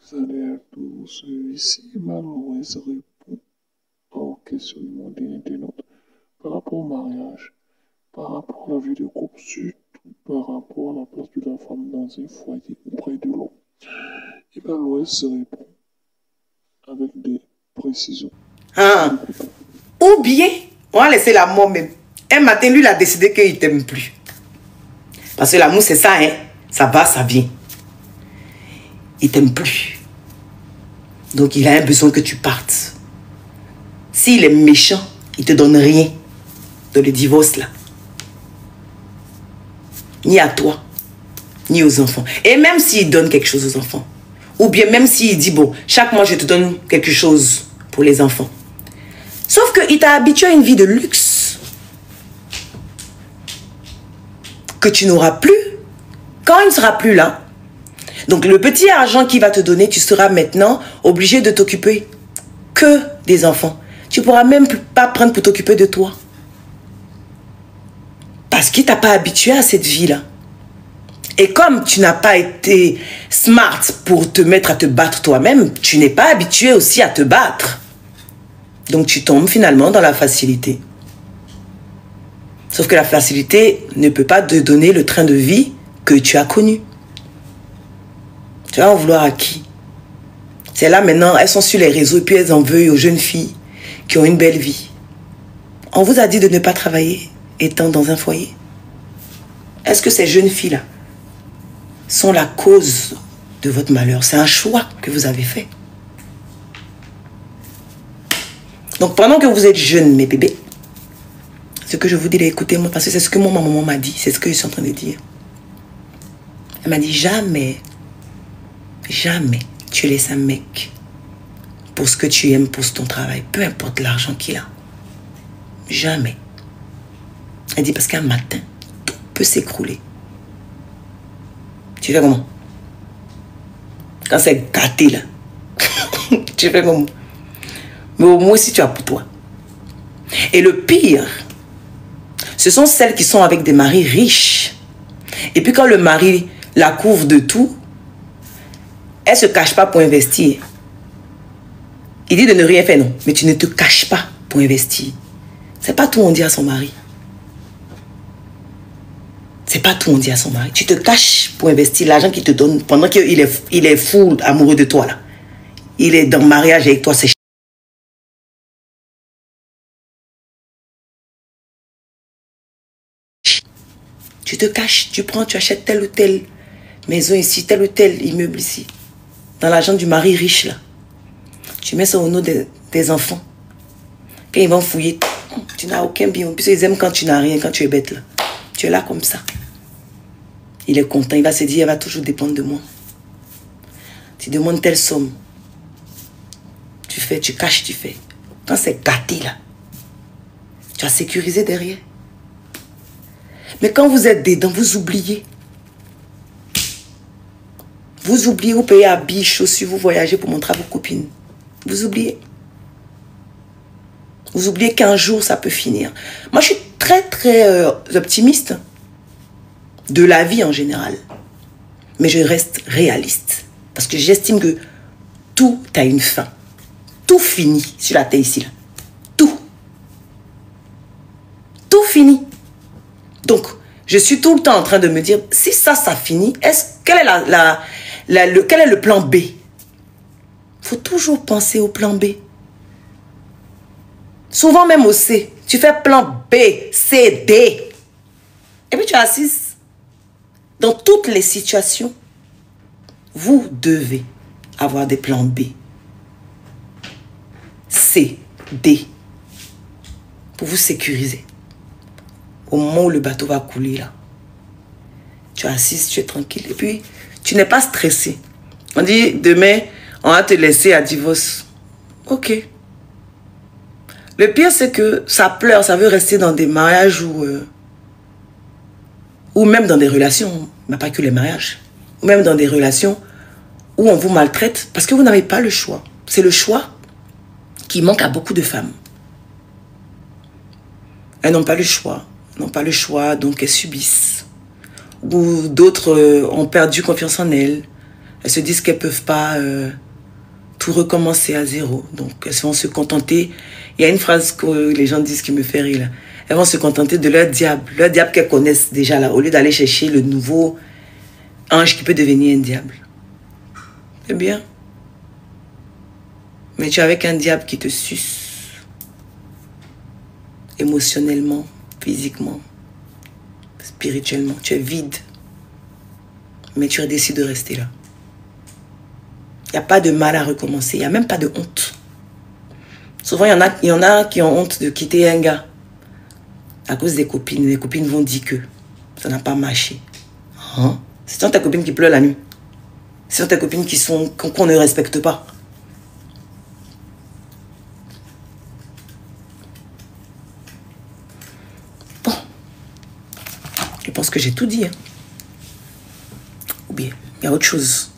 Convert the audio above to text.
Salut à tous, ici Malouès répond aux questionnements des internautes par rapport au mariage, par rapport à la vie de couple, surtout par rapport à la place de la femme dans un foyer auprès de l'homme. Et Malouès répond avec des précisions. Ah. Ou bien, on va laisser l'amour même. Un matin, lui, il a décidé qu'il ne t'aime plus. Parce que l'amour, c'est ça, hein. Ça va, ça vient. Il ne t'aime plus. Donc, il a un besoin que tu partes. S'il est méchant, il ne te donne rien dans le divorce, là. Ni à toi, ni aux enfants. Et même s'il donne quelque chose aux enfants, ou bien même s'il dit, bon, chaque mois, je te donne quelque chose pour les enfants. Sauf qu'il t'a habitué à une vie de luxe que tu n'auras plus quand il ne sera plus là. Donc le petit argent qu'il va te donner, tu seras maintenant obligé de t'occuper que des enfants. Tu ne pourras même pas prendre pour t'occuper de toi. Parce qu'il ne t'a pas habitué à cette vie-là. Et comme tu n'as pas été smart pour te mettre à te battre toi-même, tu n'es pas habitué aussi à te battre. Donc tu tombes finalement dans la facilité. Sauf que la facilité ne peut pas te donner le train de vie que tu as connu. Tu vas en vouloir à qui? C'est là maintenant, elles sont sur les réseaux et puis elles en veulent aux jeunes filles qui ont une belle vie. On vous a dit de ne pas travailler étant dans un foyer. Est-ce que ces jeunes filles-là sont la cause de votre malheur? C'est un choix que vous avez fait. Donc pendant que vous êtes jeunes, mes bébés, ce que je vous dis, écoutez-moi, parce que c'est ce que ma maman m'a dit, c'est ce que je suis en train de dire. Elle m'a dit, jamais, jamais tu laisses un mec pour ce que tu aimes, pour ton travail, peu importe l'argent qu'il a. Jamais. Elle dit, parce qu'un matin, tout peut s'écrouler. Tu fais comment? Quand c'est gâté, là, tu fais comment? Mais au moins, si tu as pour toi. Et le pire, ce sont celles qui sont avec des maris riches. Et puis quand le mari la couvre de tout, elle ne se cache pas pour investir. Il dit de ne rien faire, non. Mais tu ne te caches pas pour investir. C'est pas tout on dit à son mari. C'est pas tout on dit à son mari. Tu te caches pour investir l'argent qu'il te donne pendant qu'il est fou amoureux de toi, là. Il est dans le mariage avec toi, c'est tu te caches, tu prends, tu achètes telle ou telle maison ici, tel ou tel immeuble ici. Dans l'argent du mari riche, là. Tu mets ça au nom des enfants. Quand ils vont fouiller, tu n'as aucun bien. Puisqu'ils aiment quand tu n'as rien, quand tu es bête, là. Tu es là comme ça. Il est content, il va se dire, elle va toujours dépendre de moi. Tu demandes telle somme. Tu fais, tu caches, tu fais. Quand c'est gâté, là, tu as sécurisé derrière. Mais quand vous êtes dedans, vous oubliez. Vous oubliez, vous payez habits, chaussures, vous voyagez pour montrer à vos copines. Vous oubliez. Vous oubliez qu'un jour, ça peut finir. Moi, je suis très, très optimiste de la vie en général. Mais je reste réaliste. Parce que j'estime que tout a une fin. Tout finit sur la terre ici. Là. Tout. Tout finit. Donc, je suis tout le temps en train de me dire, si ça finit, quel est le plan B? Il faut toujours penser au plan B. Souvent même au C. Tu fais plan B, C, D. Et puis tu assises. Dans toutes les situations, vous devez avoir des plans B, C, D, pour vous sécuriser. Au moment où le bateau va couler, là, tu es assise, tu es tranquille. Et puis, tu n'es pas stressé. On dit, demain, on va te laisser à divorce. Ok. Le pire, c'est que ça pleure, ça veut rester dans des mariages ou même dans des relations, mais pas que les mariages, ou même dans des relations où on vous maltraite parce que vous n'avez pas le choix. C'est le choix qui manque à beaucoup de femmes. Elles n'ont pas le choix. N'ont pas le choix, donc elles subissent. Ou d'autres ont perdu confiance en elles. Elles se disent qu'elles ne peuvent pas tout recommencer à zéro. Donc, elles vont se contenter. Il y a une phrase que les gens disent qui me fait rire. Là. Elles vont se contenter de leur diable qu'elles connaissent déjà là, au lieu d'aller chercher le nouveau ange qui peut devenir un diable. C'est bien. Mais tu es avec un diable qui te suce. Émotionnellement, physiquement, spirituellement. Tu es vide. Mais tu décides de rester là. Il n'y a pas de mal à recommencer. Il n'y a même pas de honte. Souvent, il y en a qui ont honte de quitter un gars à cause des copines. Les copines vont dire que ça n'a pas marché. Hein? Ce sont tes copines qui pleurent la nuit. Ce sont tes copines qu'on ne respecte pas. Bon. Je pense que j'ai tout dit. Hein. Ou bien, il y a autre chose.